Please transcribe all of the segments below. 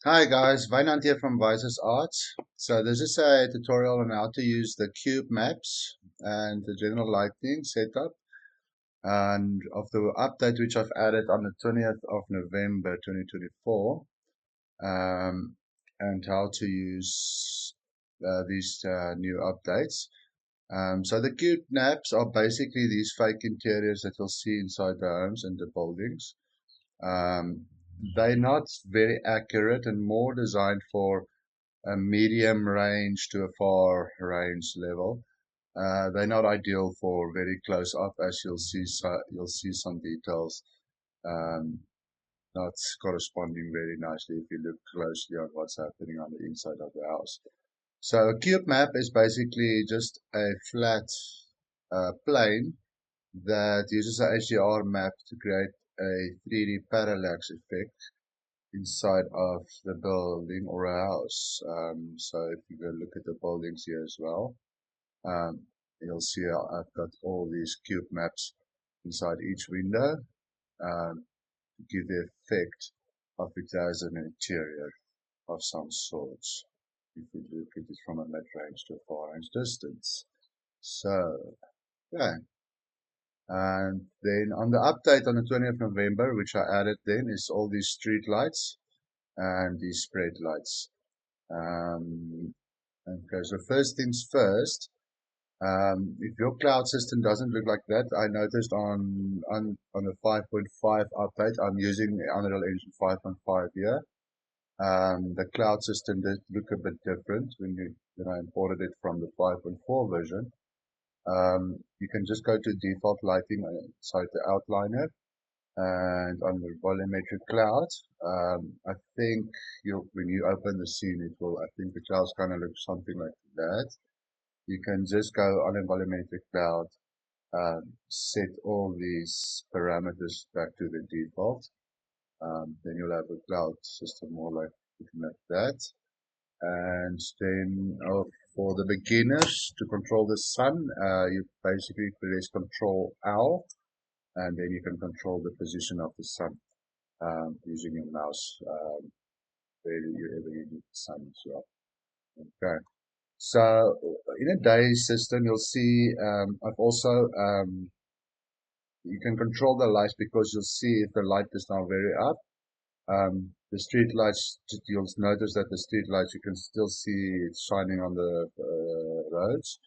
Hi guys, Wynand here from VisusCity. So this is a tutorial on how to use the cube maps and the general lighting setup and of the update which I've added on the 20th of November 2024 and how to use these new updates. So the cube maps are basically these fake interiors that you'll see inside the homes and the buildings. Um, they're not very accurate and more designed for a medium range to a far range level. They're not ideal for very close up, as you'll see. You'll see some details um, not corresponding very nicely if you look closely on what's happening on the inside of the house. So a cube map is basically just a flat plane that uses a HDR map to create a 3D parallax effect inside of the building or a house. So if you go look at the buildings here as well, um, you'll see I've got all these cube maps inside each window to give the effect of it as an interior of some sorts. If you look at it from a mid-range to a far-range distance. So, yeah. And then on the update on the 20th of November, which I added then, is all these street lights and these spread lights. Okay, so first things first, if your cloud system doesn't look like that, I noticed on the 5.5 update, I'm using the Unreal Engine 5.5 here. The cloud system did look a bit different when I imported it from the 5.4 version. You can just go to default lighting inside the outliner and on the volumetric cloud, I think when you open the scene, I think the clouds kind of look something like that. You can just go on a volumetric cloud, set all these parameters back to the default. Then you'll have a cloud system more like looking like that. And then for the beginners to control the sun, you basically press Control L, and then you can control the position of the sun using your mouse wherever you need the sun as well. Okay. So in a day system, you'll see I've also you can control the lights because you'll see if the light is now very up. The street lights, you'll notice that the street lights, you can still see it shining on the roads.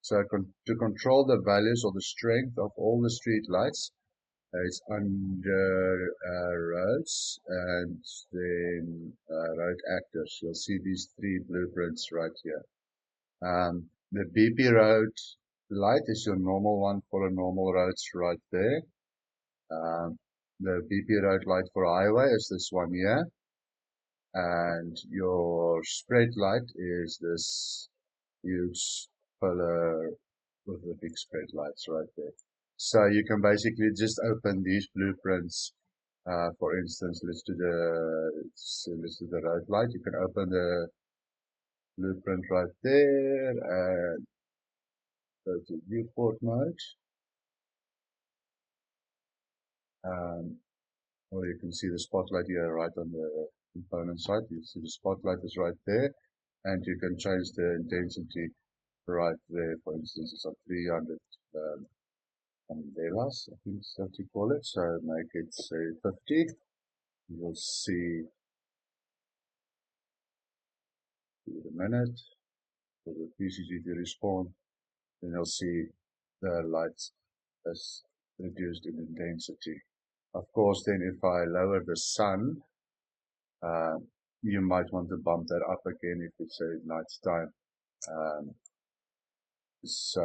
So to control the values or the strength of all the street lights, it's under roads and then road actors. You'll see these three blueprints right here. The BP road light is your normal one for the normal roads right there. The BP road light for highway is this one here. And your spread light is this huge pillar with the big spread lights right there. So you can basically just open these blueprints. For instance, let's do the road light. You can open the blueprint right there and go to viewport mode. Or you can see the spotlight here right on the component side. You see the spotlight is right there, and you can change the intensity right there. For instance, it's at 300 umbrellas, I think that's what you call it. So make it say 50. You'll see in a minute for the PCG to respond. Then you'll see the light is reduced in intensity. Of course, then if I lower the sun, you might want to bump that up again if it's a night time. So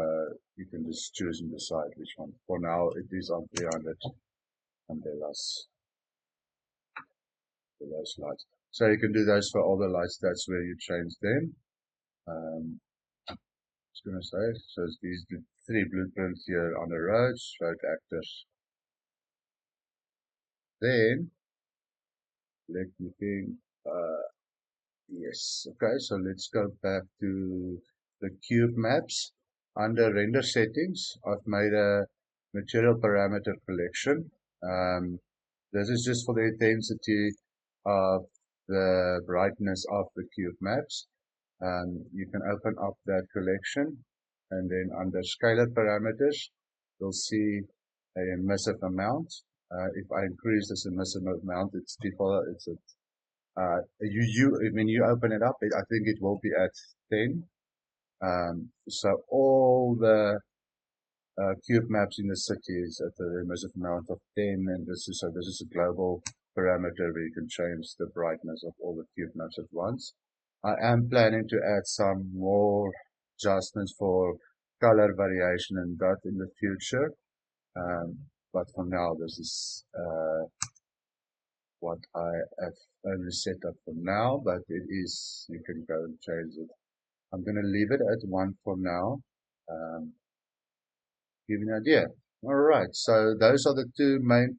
you can just choose and decide which one. For now, it is on 300 umbrellas for those lights. So you can do those for all the lights. That's where you change them. I was going to say, so it's these three blueprints here on the roads, road actors. Then, let me think, yes, okay, so let's go back to the cube maps. Under render settings, I've made a material parameter collection. This is just for the intensity of the brightness of the cube maps. You can open up that collection, and then under scalar parameters, you'll see a emissive amount. If I increase this emissive amount, it's default. It's a when you open it up, I think it will be at 10. So all the cube maps in the city is at the emissive amount of 10, and this is a global parameter where you can change the brightness of all the cube maps at once. I am planning to add some more adjustments for color variation and that in the future, but for now this is what I have only set up for now, but it is, you can go and change it. I'm going to leave it at 1 for now. Give you an idea. Alright, so those are the two main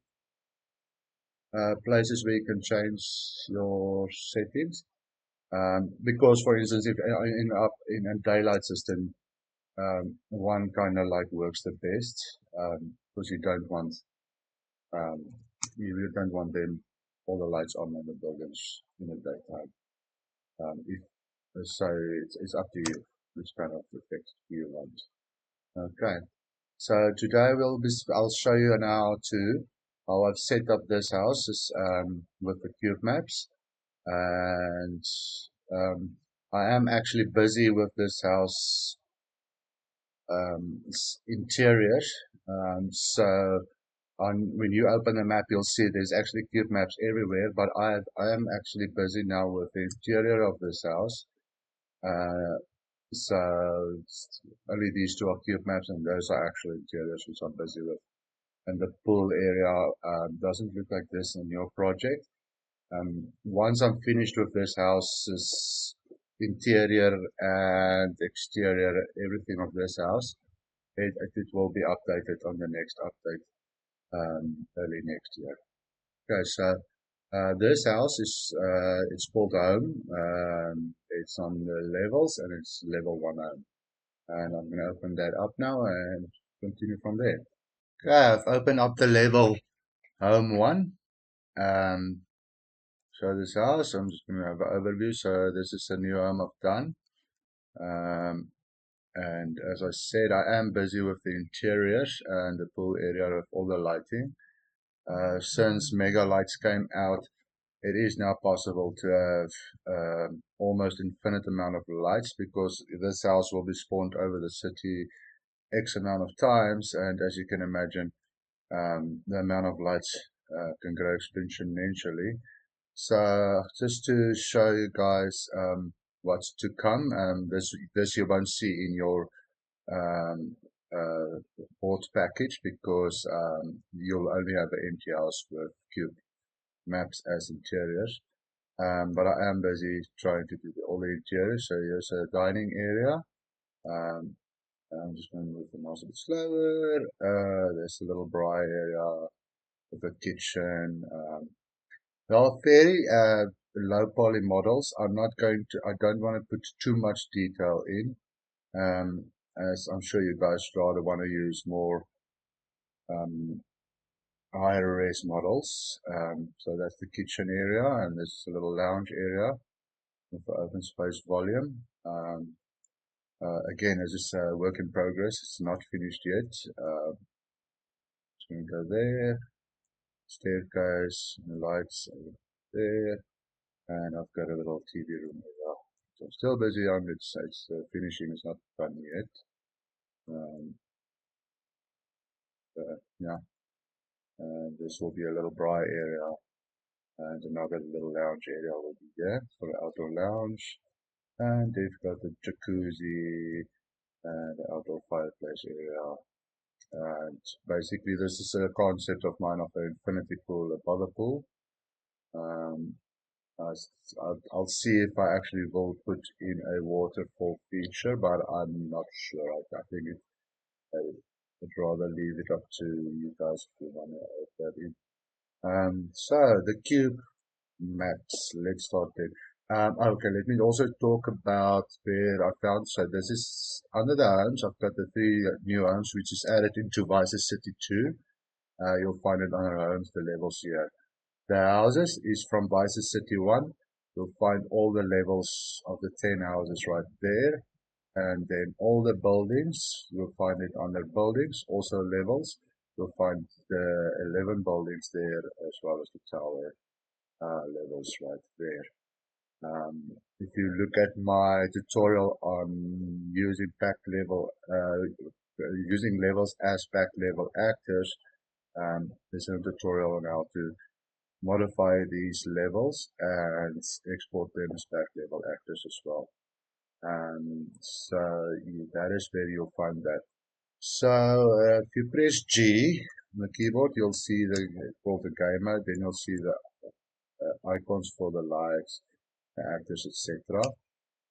places where you can change your settings. Because, for instance, if in a daylight system, one kind of like works the best, because you don't want them all the lights on in the buildings in the daytime. So it's up to you which kind of effect you want. Okay. So today I'll show you now how I've set up this house with the cube maps, and I am actually busy with this house interior. So when you open the map, you'll see there's actually cube maps everywhere, but I am actually busy now with the interior of this house. So only these two are cube maps, and those are actually interiors which I'm busy with. And the pool area doesn't look like this in your project. Once I'm finished with this house's interior and exterior, everything of this house, it will be updated on the next update early next year. Okay, so this house is it's called home. It's on the levels, and it's level 1 home. And I'm going to open that up now and continue from there. Okay, I've opened up the level home 1. So this house, I'm just going to have an overview. So this is a new home I've done. And as I said, I am busy with the interiors and the pool area of all the lighting. Since Mega Lights came out, it is now possible to have almost infinite amount of lights, because this house will be spawned over the city X amount of times, and as you can imagine, the amount of lights can grow exponentially. So just to show you guys what's to come, this you won't see in your board package, because you'll only have an empty house with cube maps as interiors. But I am busy trying to do all the interiors. So here's a dining area. I'm just going to move the mouse a bit slower. There's a little braai area with a kitchen. They are very low poly models. I don't want to put too much detail in, as I'm sure you guys rather want to use more higher res models. So that's the kitchen area, and this is a little lounge area with the open space volume. Again, as it's a work in progress, it's not finished yet. Just going to go there, staircase, and the lights over there, and I've got a little TV room there. So I'm still busy on it. Finishing is not done yet. Yeah. And this will be a little braai area, and another little lounge area will be there for the outdoor lounge. And they've got the jacuzzi and the outdoor fireplace area. And basically this is a concept of mine of an infinity pool above a pool. I'll see if I actually will put in a waterfall feature, but I'm not sure. I think I'd rather leave it up to you guys if you want to add that in. So the cube maps, let's start there. Okay, let me also talk about where I found. So this is under the homes. I've got the 3 new homes which is added into VisusCity 2. You'll find it under homes, the levels here. The houses is from VisusCity 1. You'll find all the levels of the 10 houses right there. And then all the buildings, you'll find it under buildings, also levels. You'll find the 11 buildings there as well as the tower levels right there. If you look at my tutorial on using using levels as back level actors, there's a tutorial on how to modify these levels and export them as back level actors as well. So that is where you'll find that. So if you press G on the keyboard, you'll see called the game mode. Then you'll see the icons for the lights, the actors, etc.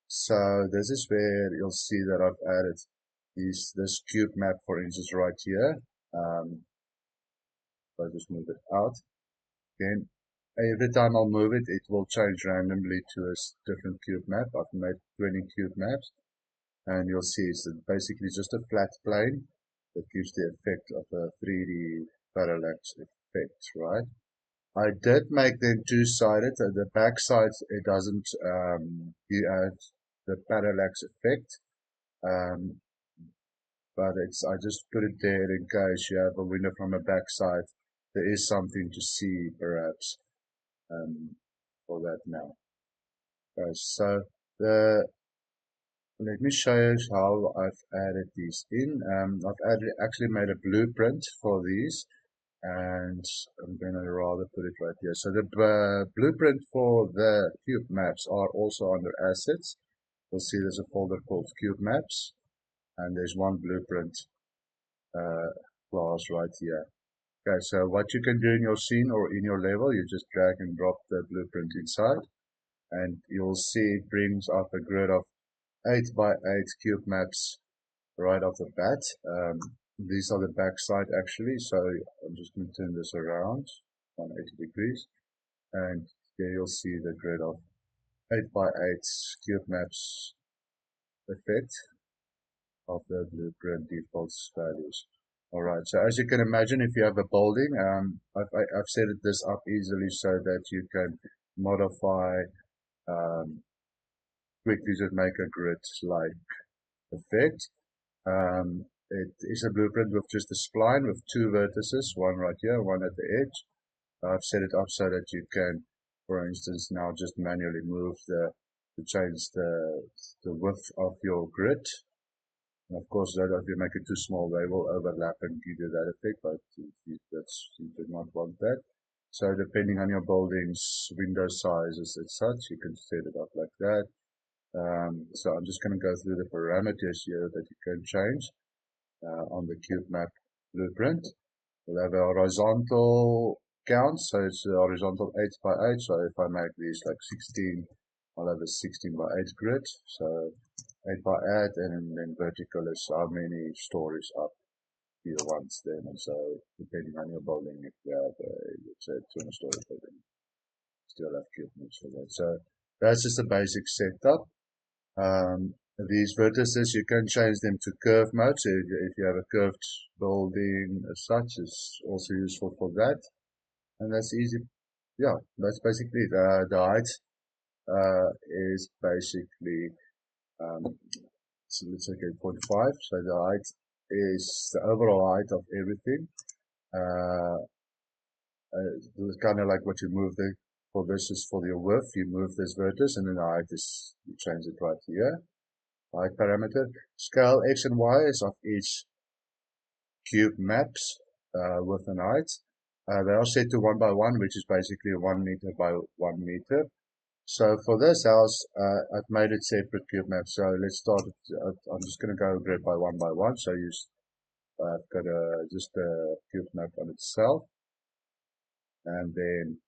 So this is where you'll see that I've added this cube map, for instance, right here. So I'll just move it out. Then every time I'll move it, it will change randomly to a different cube map. I've made 20 cube maps, and you'll see it's basically just a flat plane that gives the effect of a 3D parallax effect, right? I did make them two-sided. The back side, it doesn't add the parallax effect, but I just put it there in case you have a window from the back side. There is something to see, perhaps, for that now. So let me show you how I've added these in. I've actually made a blueprint for these, and I'm going to rather put it right here. So the blueprint for the cube maps are also under assets. You'll see there's a folder called cube maps, and there's one blueprint class right here. Okay, so what you can do in your scene or in your level, you just drag and drop the blueprint inside, and you'll see it brings up a grid of 8 by 8 cube maps right off the bat. These are the back side actually, so I'm just going to turn this around 180 degrees, and there you'll see the grid of 8 by 8 cube maps effect of the blueprint default values. Alright, so as you can imagine, if you have a building, I've set this up easily so that you can modify, quickly just make a grid-like effect. It is a blueprint with just a spline with 2 vertices, one right here, one at the edge. I've set it up so that you can, for instance, now just manually move to change the width of your grid. And of course, that if you make it too small, they will overlap and give you that effect, but you do not want that. So depending on your building's window sizes and such, you can set it up like that. So I'm just going to go through the parameters here that you can change on the cube map blueprint. We'll have a horizontal count, so it's a horizontal 8 by 8. So if I make these like 16, I'll have a 16 by 8 grid. So 8 by 8, and then vertical is how many stories up you want them. And so depending on your building, if you have let's say 200-story building, still have cube maps for that. So that's just a basic setup. These vertices, you can change them to curve mode. So if you have a curved building as such, it's also useful for that. And that's easy. Yeah, that's basically the height is basically so let's say 0.5. So the height is the overall height of everything. It's kind of like what you move for this is for your width. You move this vertex, and then the height is, you change it right here. Height parameter. Scale X and Y is of each cube maps width and height. They are set to 1 by 1, which is basically 1 meter by 1 meter. So for this house, I've made it separate cube maps. So let's start. I'm just going to go grid by 1 by 1. So I've got just a cube map on itself, and then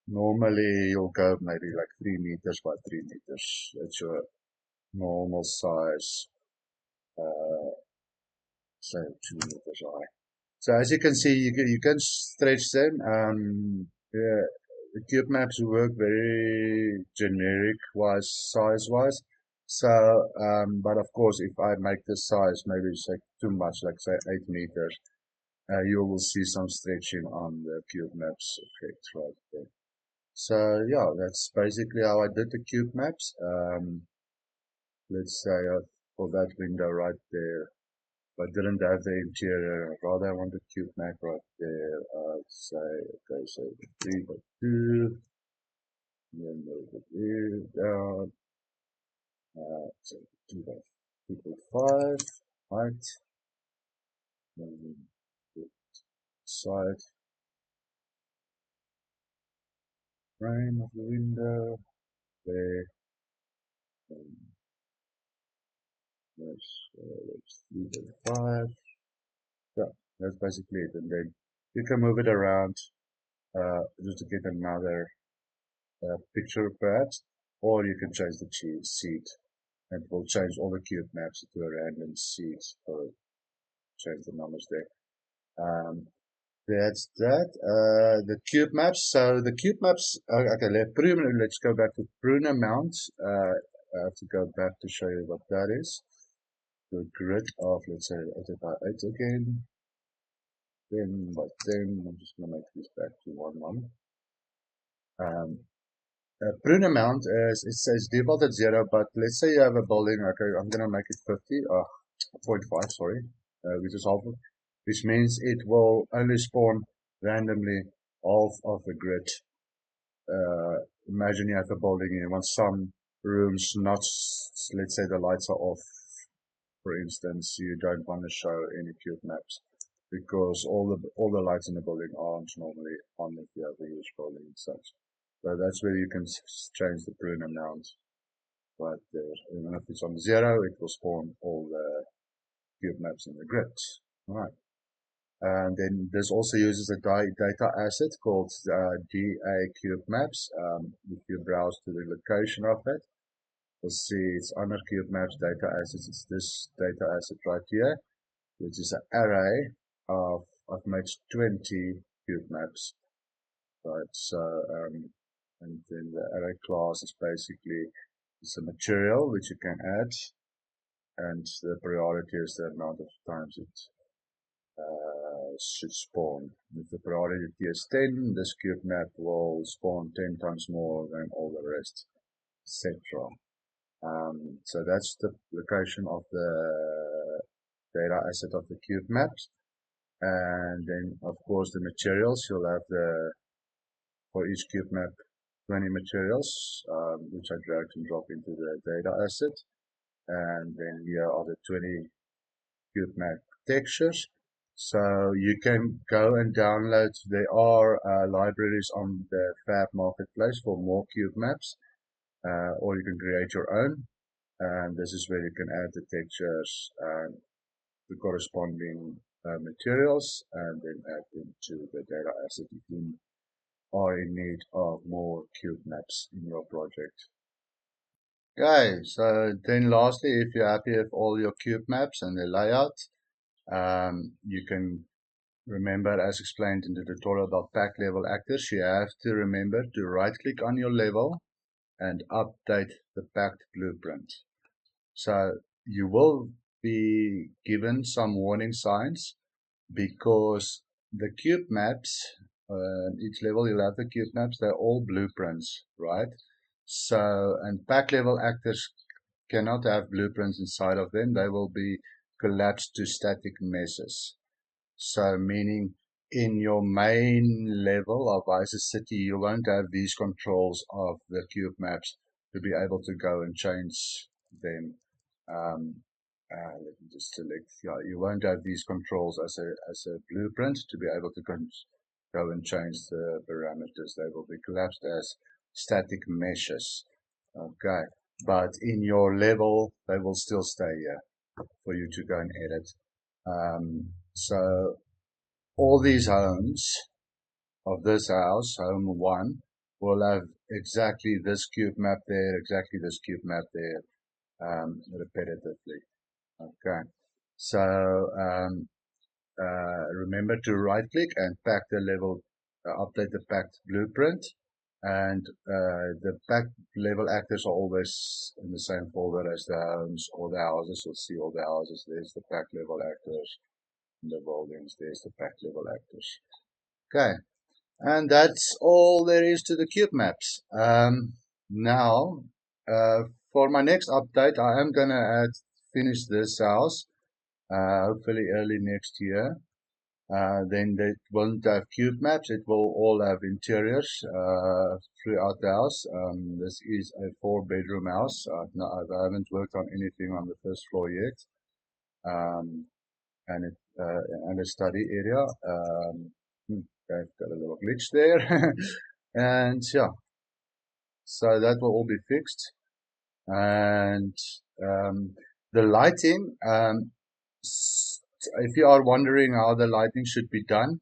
normally you'll go maybe like 3 meters by 3 meters. That's your normal size, say 2 meters high. So as you can see, you can stretch them. The cube maps work very generic size wise. So, but of course, if I make the size maybe say too much, like say 8 meters, you will see some stretching on the cube maps effect right there. So yeah, that's basically how I did the cube maps. Let's say for that window right there, I didn't have the interior. Rather, I wanted cube map right there. Say okay, so 3 by 2, then move it here down. So 2 by 2.5 height. Then the side frame of the window there. And that's 3.5. Yeah, that's basically it. And then you can move it around just to get another picture perhaps, or you can change the seed and it will change all the cube maps to a random seed or change the numbers there. That's that. The cube maps. So the cube maps. Okay, let's go back to pruner mounts. I have to go back to show you what that is. The grid of, let's say, 8 by 8 again. 10 by 10. I'm just going to make this back to 1 1. Pruner mount is, it says default at 0, but let's say you have a building. Okay, I'm going to make it 50, 0.5, sorry, which is half, which means it will only spawn randomly half of the grid. Imagine you have a building and you want some rooms not, let's say the lights are off, for instance. You don't want to show any cube maps because all the lights in the building aren't normally on if you have a huge building and such. So that's where you can change the prune amount right there. And if it's on 0, it will spawn all the cube maps in the grid. Right. And then this also uses a data asset called DA cube maps. If you browse to the location of it, you'll see it's under cube maps data assets. It's this data asset right here, which is an array of, I've made 20 cube maps. Right, so and then the array class is basically it's a material which you can add, and the priority is the amount of times it should spawn. If the priority is 10, this cube map will spawn 10 times more than all the rest, etc. So that's the location of the data asset of the cube maps. And then, of course, the materials, you'll have for each cube map 20 materials, which I dragged and dropped into the data asset. And then here are the 20 cube map textures. So you can go and download, there are libraries on the FAB Marketplace for more cube maps, or you can create your own. And this is where you can add the textures and the corresponding materials, and then add them to the data asset if you are in need of more cube maps in your project. Okay, so then lastly, if you're happy with all your cube maps and the layout, you can remember, as explained in the tutorial about pack level actors, you have to remember to right click on your level and update the packed blueprint. So you will be given some warning signs because the cube maps, each level you'll have the cube maps, they're all blueprints, right? So, and pack level actors cannot have blueprints inside of them. They will be collapsed to static meshes. So, meaning in your main level of VisusCity, you won't have these controls of the cube maps to be able to go and change them. Let me just select. Yeah, you won't have these controls as a blueprint to be able to go and change the parameters. They will be collapsed as static meshes. Okay, but in your level, they will still stay here for you to go and edit. So all these homes of this house, home 1, will have exactly this cube map there, exactly this cube map there, repetitively. Okay, so remember to right click and pack the level, update the packed blueprint, and the packed level actors are always in the same folder as the homes or the houses. You'll see all the houses. There's the packed level actors. In the buildings, there's the packed level actors. Okay, And that's all there is to the cube maps. Now, for my next update, I am gonna finish this house, hopefully early next year. Then they won't have cube maps. It will all have interiors throughout the house. This is a 4-bedroom house. No, I haven't worked on anything on the first floor yet. Um, and it and a study area. I've got a little glitch there. And yeah, so that will all be fixed. And the lighting, if you are wondering how the lighting should be done,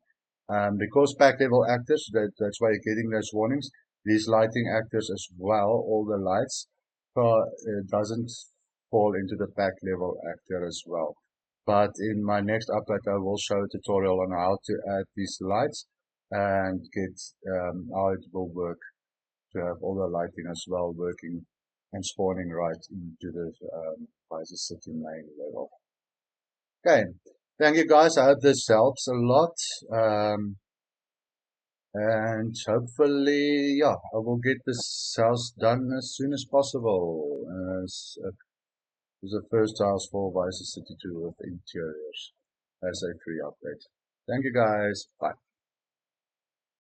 because pack level actors, that's why you're getting those warnings. These lighting actors as well, all the lights, doesn't fall into the pack level actor as well. But in my next update, I will show a tutorial on how to add these lights and get how it will work to have all the lighting as well working and spawning right into the VisusCity main level. Okay, thank you guys. I hope this helps a lot. And hopefully, yeah, I will get this house done as soon as possible. As the first house for VisusCity 2 with interiors as a free update. Thank you guys. Bye.